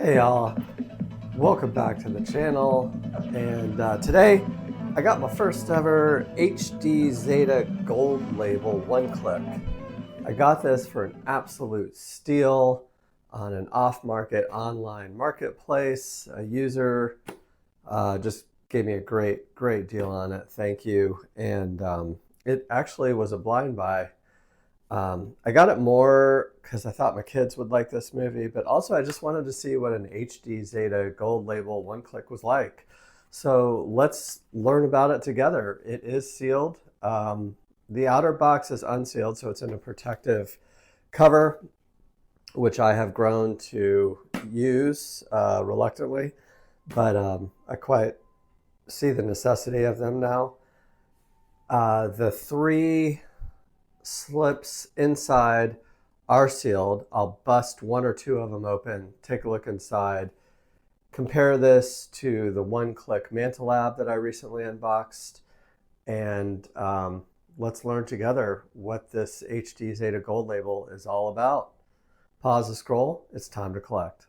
Hey y'all, welcome back to the channel, and today I got my first ever HDZeta Gold label one-click. I got this for an absolute steal on an off-market online marketplace. A user just gave me a great deal on it, thank you, and it actually was a blind buy. I got it more because I thought my kids would like this movie, but also I just wanted to see what an HDZeta Gold label one-click was like. So let's learn about it together. It is sealed. The outer box is unsealed, so it's in a protective cover, which I have grown to use reluctantly, but I quite see the necessity of them now. The three slips inside are sealed. I'll bust one or two of them open, take a look inside, compare this to the one-click Mantle Lab that I recently unboxed, and let's learn together what this HDZeta Gold label is all about. Pause the scroll, it's time to collect.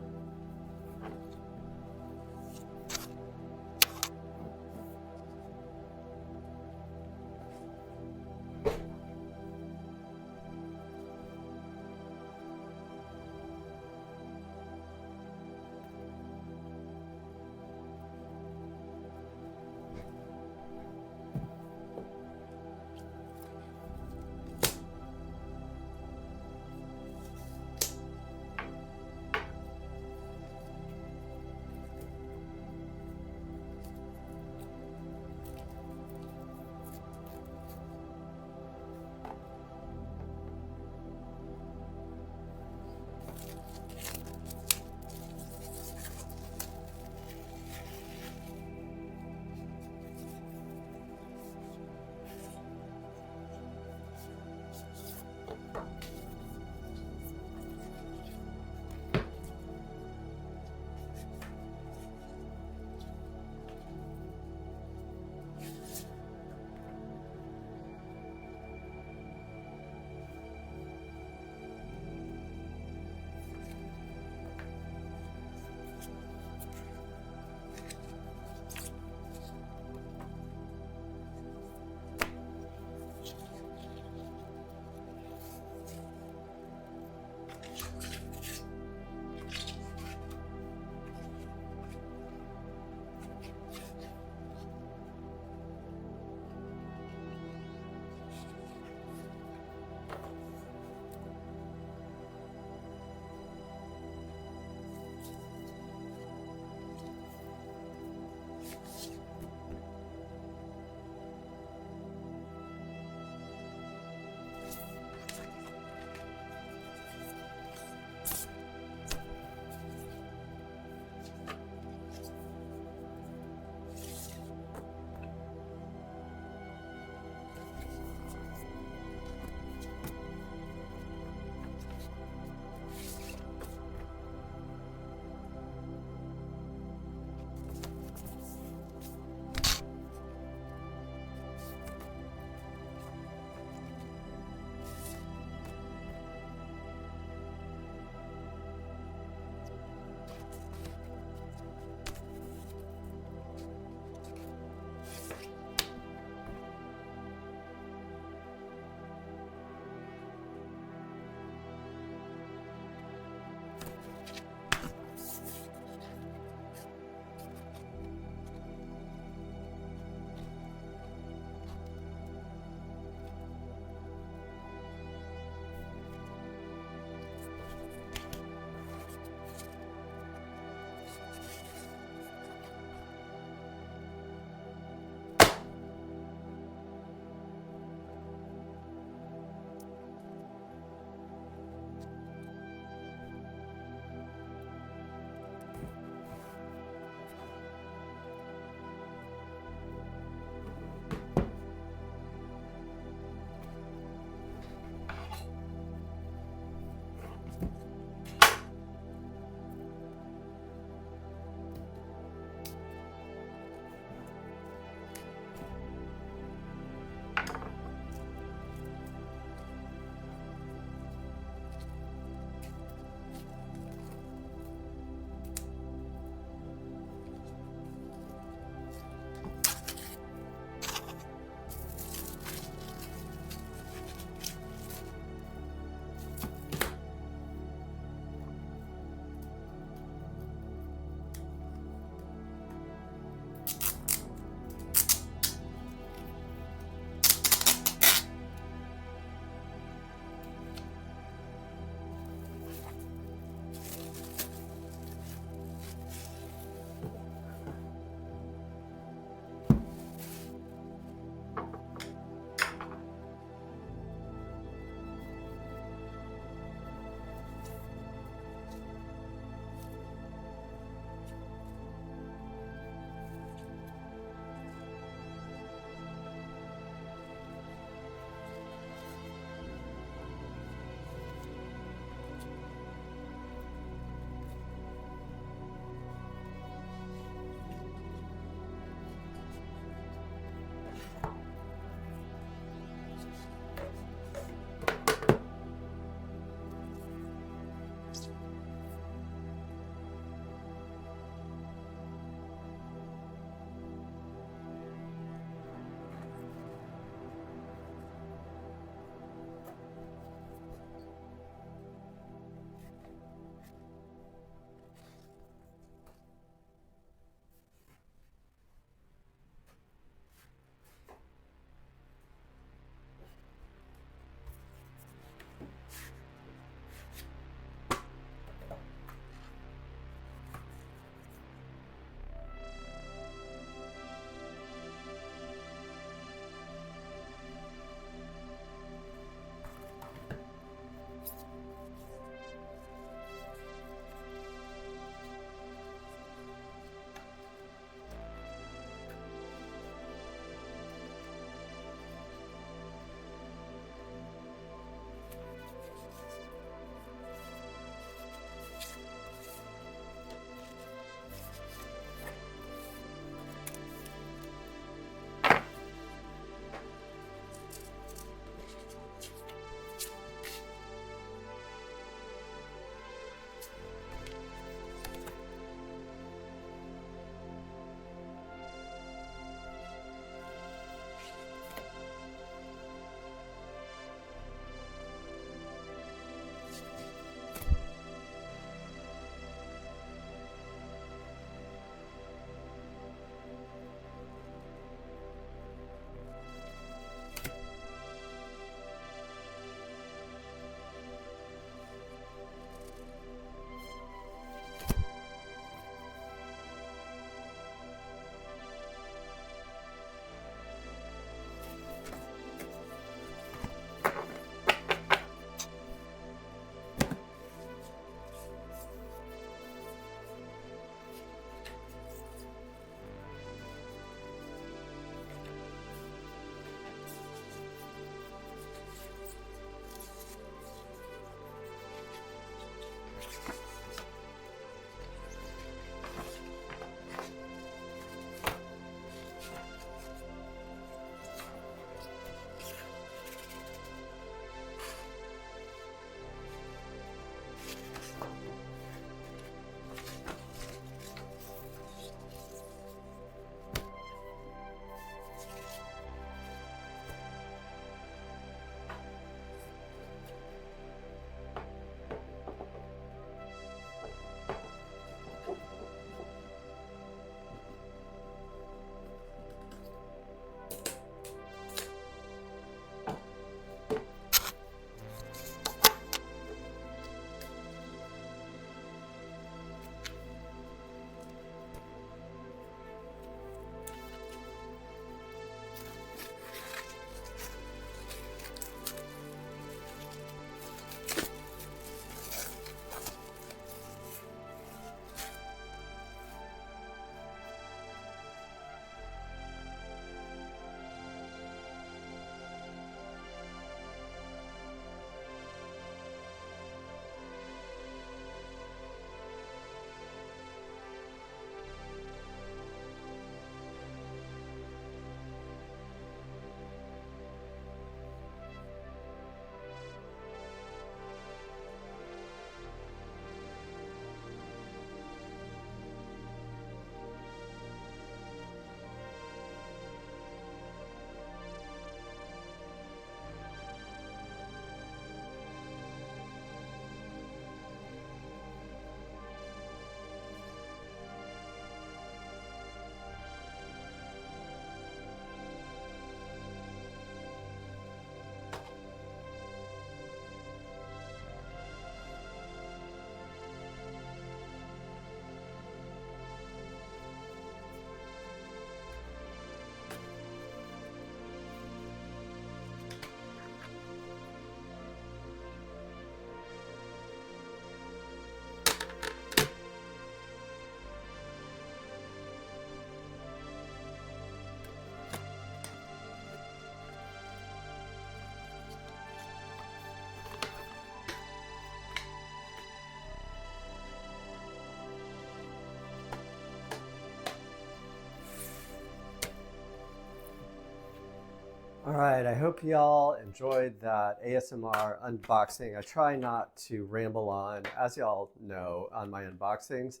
right, I hope y'all enjoyed that ASMR unboxing. I try not to ramble on, as y'all know, on my unboxings.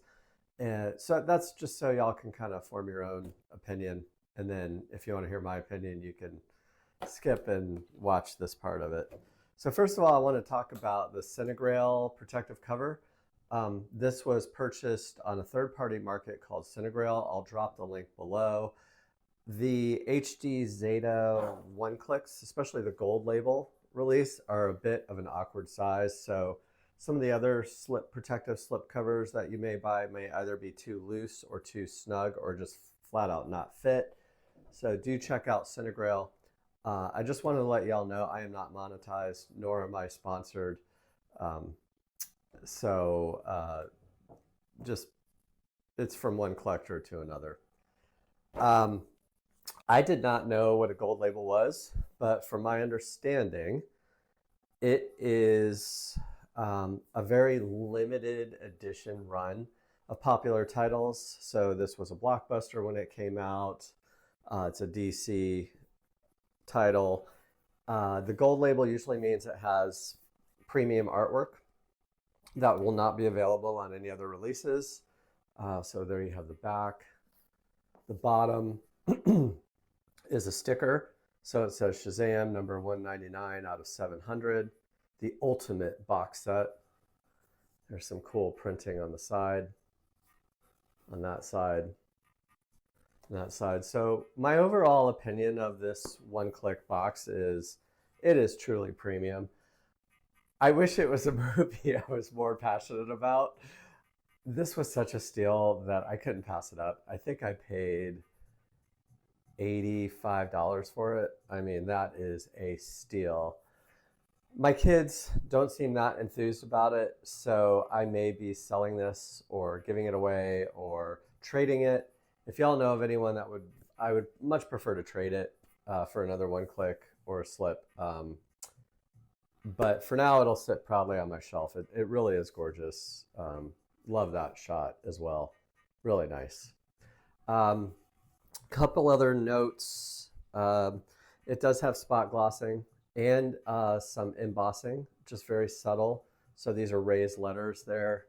And so that's just so y'all can kind of form your own opinion. And then if you want to hear my opinion, you can skip and watch this part of it. So first of all, I want to talk about the Cinegrail protective cover. This was purchased on a third-party market called Cinegrail. I'll drop the link below. The HDZeta one clicks, especially the gold label release, are a bit of an awkward size. So some of the other protective slip covers that you may buy may either be too loose or too snug or just flat out not fit. So do check out Cinegrail. I just wanted to let y'all know I am not monetized, nor am I sponsored. Just it's from one collector to another. I did not know what a gold label was, but from my understanding, it is a very limited edition run of popular titles. So this was a blockbuster when it came out. It's a DC title. The gold label usually means it has premium artwork that will not be available on any other releases. So there you have the back. The bottom is a sticker. So it says Shazam number 199 out of 700. The ultimate box set. There's some cool printing on the side, on that side, and that side. So my overall opinion of this one-click box is it is truly premium. I wish it was a movie I was more passionate about. This was such a steal that I couldn't pass it up. I think I paid $85 for it. I mean, that is a steal. My kids don't seem that enthused about it, so I may be selling this or giving it away or trading it. If y'all know of anyone that I would much prefer to trade it for another one click or a slip. But for now, it'll sit proudly on my shelf. It really is gorgeous. Love that shot as well. Really nice. Couple other notes. It does have spot glossing and some embossing, just very subtle. So these are raised letters there.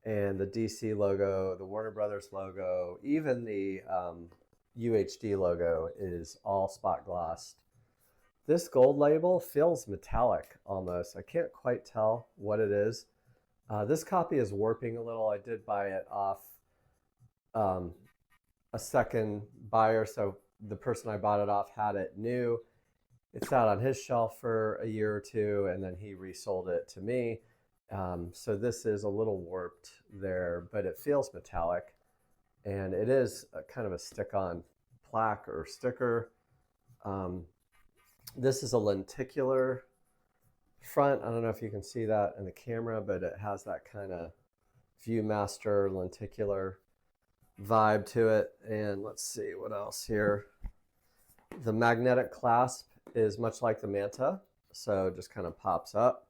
And the DC logo, the Warner Brothers logo, even the UHD logo is all spot glossed. This gold label feels metallic almost. I can't quite tell what it is. This copy is warping a little. I did buy it off a second buyer, so the person I bought it off had it new. It sat on his shelf for a year or two, and then he resold it to me. So this is a little warped there, but it feels metallic, and it is kind of a stick-on plaque or sticker. This is a lenticular front. I don't know if you can see that in the camera, but it has that kind of Viewmaster lenticular vibe to it. And let's see what else here. The magnetic clasp is much like the Manta, so it just kind of pops up.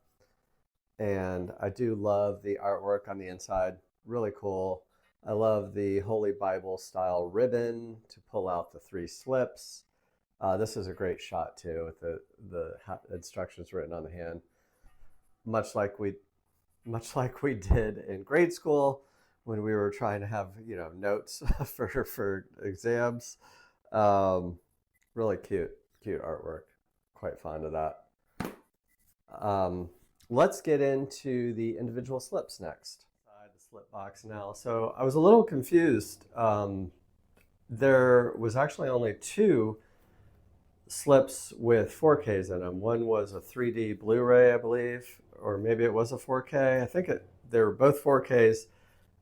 And I do love the artwork on the inside, really cool. I love the Holy Bible style ribbon to pull out the 3 slips. This is a great shot too, with the instructions written on the hand, much like we did in grade school when we were trying to have notes for exams. Really cute artwork. Quite fond of that. Let's get into the individual slips next. The slip box now. So I was a little confused. There was actually only 2 slips with 4Ks in them. One was a 3D Blu-ray, I believe, or maybe it was a 4K. I think they were both 4Ks,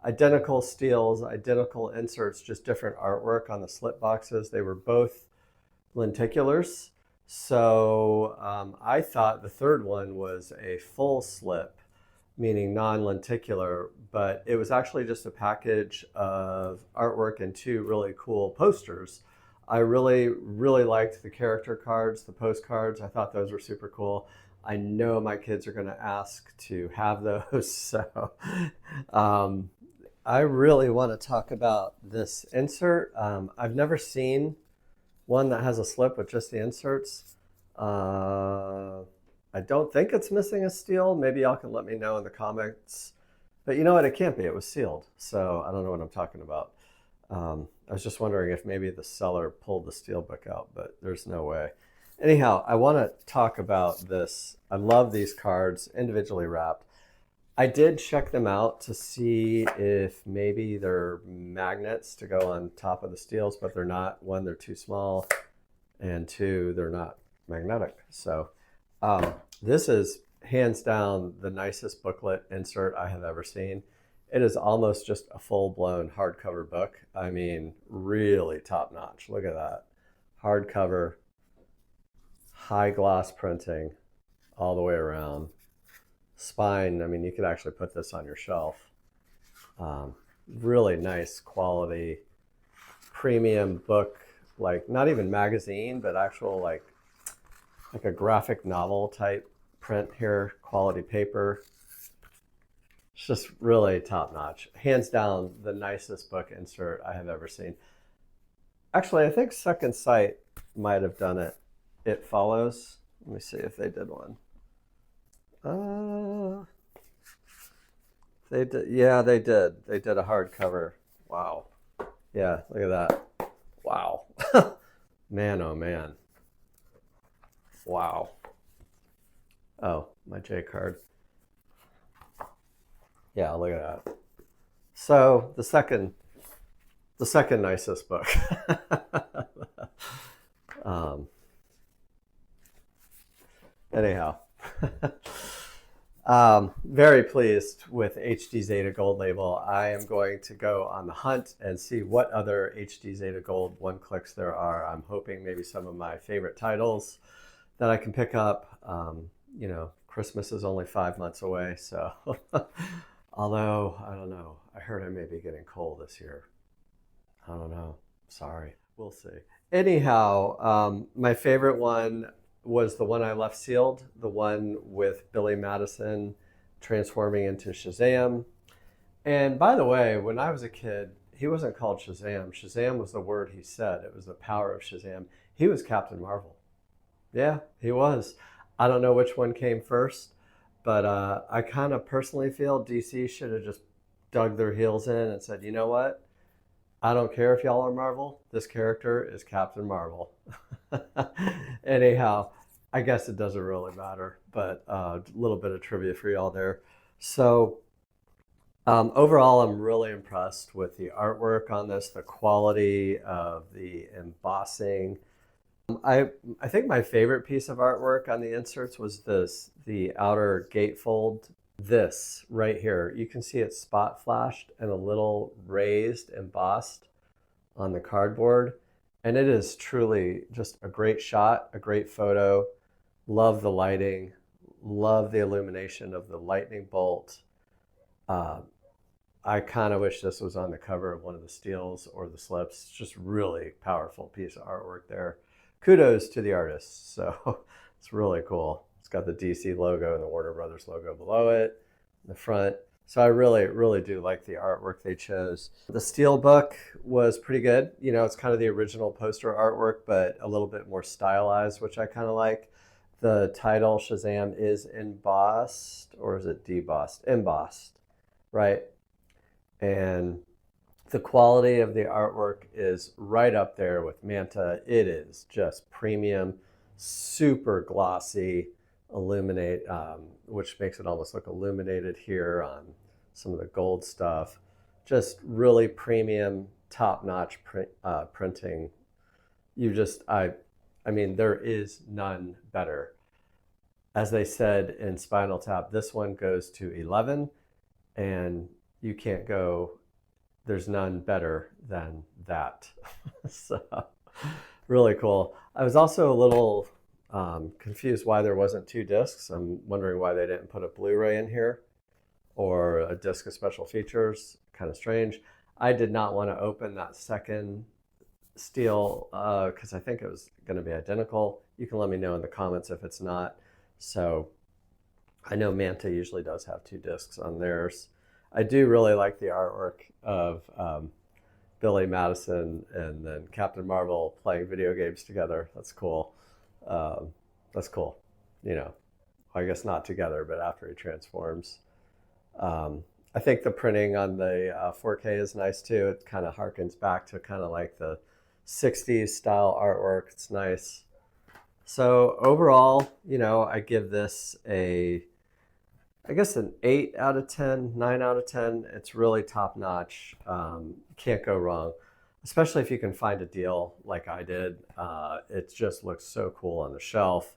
identical steels, identical inserts, just different artwork on the slip boxes. They were both lenticulars. So I thought the third one was a full slip, meaning non-lenticular, but it was actually just a package of artwork and 2 really cool posters. I really liked the character cards, the postcards. I thought those were super cool. I know my kids are going to ask to have those, so I really want to talk about this insert. I've never seen one that has a slip with just the inserts. I don't think it's missing a steel. Maybe y'all can let me know in the comments. But you know what? It can't be. It was sealed. So I don't know what I'm talking about. I was just wondering if maybe the seller pulled the steelbook out, but there's no way. Anyhow, I want to talk about this. I love these cards, individually wrapped. I did check them out to see if maybe they're magnets to go on top of the steels, but they're not. One, they're too small, and two, they're not magnetic. So this is hands down the nicest booklet insert I have ever seen. It is almost just a full-blown hardcover book. I mean, really top-notch. Look at that. Hardcover, high gloss printing all the way around. Spine, I mean, you could actually put this on your shelf. Really nice quality, premium book, like not even magazine, but actual like a graphic novel type print here, quality paper. It's just really top notch. Hands down, the nicest book insert I have ever seen. Actually, I think Second Sight might have done it. It Follows. Let me see if they did one. They did. Yeah, they did. They did a hardcover. Wow. Yeah, look at that. Wow. Man, oh man. Wow. Oh, my J card. Yeah, look at that. So the second nicest book. Anyhow, very pleased with HDZeta Gold label. I am going to go on the hunt and see what other HDZeta Gold one-clicks there are. I'm hoping maybe some of my favorite titles that I can pick up. You know, Christmas is only 5 months away, so although, I don't know, I heard I may be getting cold this year. I don't know. Sorry. We'll see. Anyhow, my favorite one was the one I left sealed, the one with Billy Madison transforming into Shazam. And by the way, when I was a kid, he wasn't called Shazam. Shazam was the word he said. It was the power of Shazam. He was Captain Marvel. Yeah, he was. I don't know which one came first, but I kind of personally feel DC should have just dug their heels in and said, you know what? I don't care if y'all are Marvel. This character is Captain Marvel. Anyhow, I guess it doesn't really matter, but a little bit of trivia for y'all there. So overall, I'm really impressed with the artwork on this, the quality of the embossing. I think my favorite piece of artwork on the inserts was the outer gatefold. This right here, you can see it spot flashed and a little raised, embossed on the cardboard. And it is truly just a great shot, a great photo. Love the lighting, love the illumination of the lightning bolt. I kind of wish this was on the cover of one of the steels or the slips. It's just really powerful piece of artwork there. Kudos to the artists. So it's really cool. It's got the DC logo and the Warner Brothers logo below it in the front. So I really, really do like the artwork they chose. The steelbook was pretty good. You know, it's kind of the original poster artwork, but a little bit more stylized, which I kind of like. The title, Shazam, is embossed, or is it debossed? Embossed, right? And the quality of the artwork is right up there with Manta. It is just premium, super glossy, illuminate, which makes it almost look illuminated here on some of the gold stuff. Just really premium, top-notch printing. I mean, there is none better. As they said in Spinal Tap, this one goes to 11, and you can't go, there's none better than that. So, really cool. I was also a little confused why there wasn't 2 discs. I'm wondering why they didn't put a Blu-ray in here or a disc of special features. Kind of strange. I did not want to open that second steel because I think it was going to be identical. You can let me know in the comments if it's not. So I know Manta usually does have 2 discs on theirs. I do really like the artwork of Billy Madison and then Captain Marvel playing video games together. That's cool. That's cool. You know, I guess not together, but after he transforms. I think the printing on the 4K is nice too. It kind of harkens back to kind of like the 60s style artwork. It's nice. So overall, you know, I give this I guess an 8 out of 10, 9 out of 10. It's really top notch. Can't go wrong, especially if you can find a deal like I did. It just looks so cool on the shelf,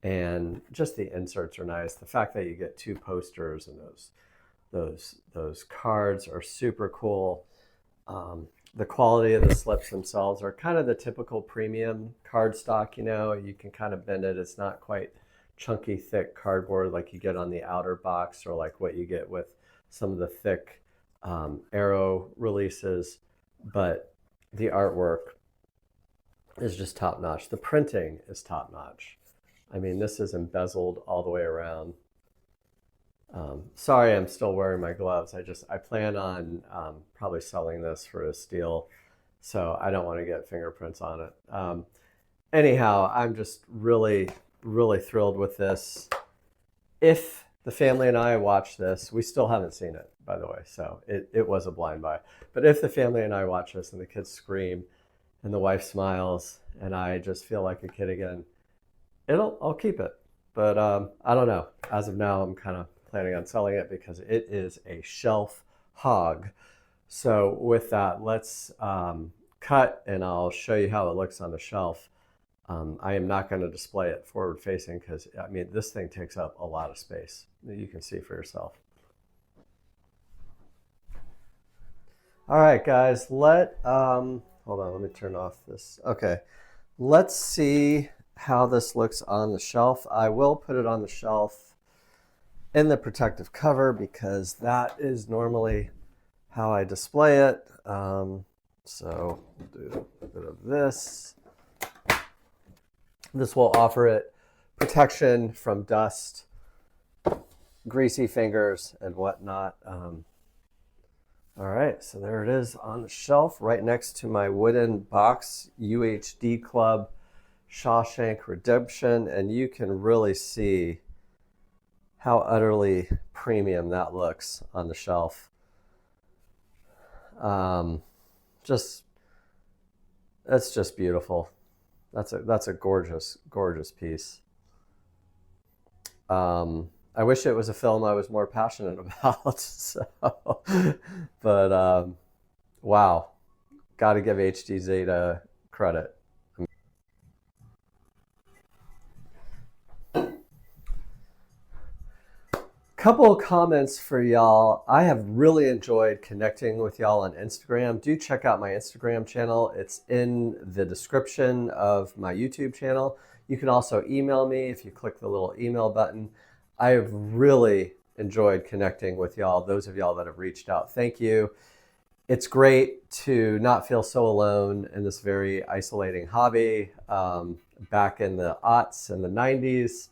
and just the inserts are nice. The fact that you get 2 posters and those cards are super cool. The quality of the slips themselves are kind of the typical premium cardstock. You know, you can kind of bend it. It's not quite chunky, thick cardboard like you get on the outer box, or like what you get with some of the thick Arrow releases. But the artwork is just top notch. The printing is top notch. I mean, this is embezzled all the way around. Sorry, I'm still wearing my gloves. I plan on probably selling this for a steal, so I don't want to get fingerprints on it. Anyhow, I'm just really, really thrilled with this. If the family and I watch this, we still haven't seen it, by the way, so it was a blind buy. But if the family and I watch this and the kids scream and the wife smiles and I just feel like a kid again, I'll keep it. But I don't know. As of now, I'm kind of planning on selling it because it is a shelf hog. So with that, let's cut and I'll show you how it looks on the shelf. I am not going to display it forward facing because, I mean, this thing takes up a lot of space. You can see for yourself. All right, guys, hold on, let me turn off this. Okay, let's see how this looks on the shelf. I will put it on the shelf in the protective cover because that is normally how I display it. So we'll do a bit of this. This will offer it protection from dust, greasy fingers, and whatnot. All right, so there it is on the shelf right next to my wooden box UHD Club Shawshank Redemption, and you can really see how utterly premium that looks on the shelf. That's just beautiful. That's a gorgeous, gorgeous piece. I wish it was a film I was more passionate about. So, but wow, got to give HDZeta credit. Couple of comments for y'all. I have really enjoyed connecting with y'all on Instagram. Do check out my Instagram channel. It's in the description of my YouTube channel. You can also email me if you click the little email button. I have really enjoyed connecting with y'all, those of y'all that have reached out. Thank you. It's great to not feel so alone in this very isolating hobby. Back in the aughts and the 90s,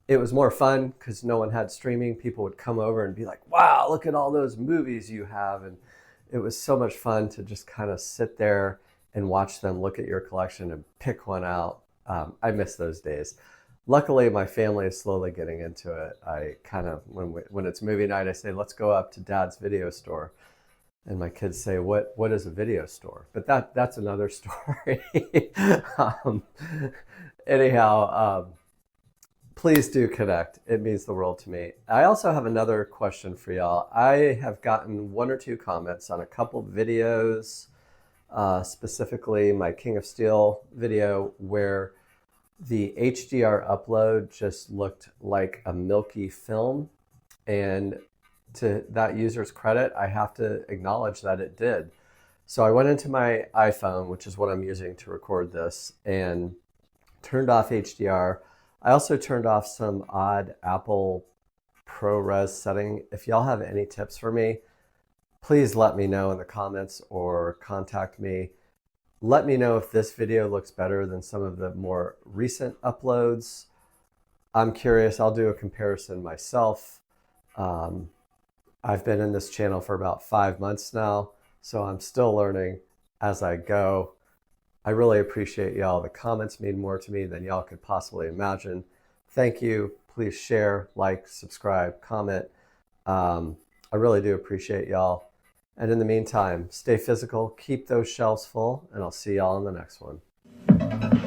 it was more fun because no one had streaming. People would come over and be like, wow, look at all those movies you have. And it was so much fun to just kind of sit there and watch them look at your collection and pick one out. I miss those days. Luckily, my family is slowly getting into it. I kind of, when it's movie night, I say, let's go up to Dad's video store. And my kids say, what is a video store? But that's another story. Anyhow, please do connect. It means the world to me. I also have another question for y'all. I have gotten 1 or 2 comments on a couple videos, specifically my King of Steel video, where the HDR upload just looked like a milky film. And to that user's credit, I have to acknowledge that it did. So I went into my iPhone, which is what I'm using to record this, and turned off HDR. I also turned off some odd Apple ProRes setting. If y'all have any tips for me, please let me know in the comments or contact me. Let me know if this video looks better than some of the more recent uploads. I'm curious. I'll do a comparison myself. I've been in this channel for about 5 months now, so I'm still learning as I go. I really appreciate y'all. The comments mean more to me than y'all could possibly imagine. Thank you. Please share, like, subscribe, comment. I really do appreciate y'all. And in the meantime, stay physical, keep those shelves full, and I'll see y'all in the next one.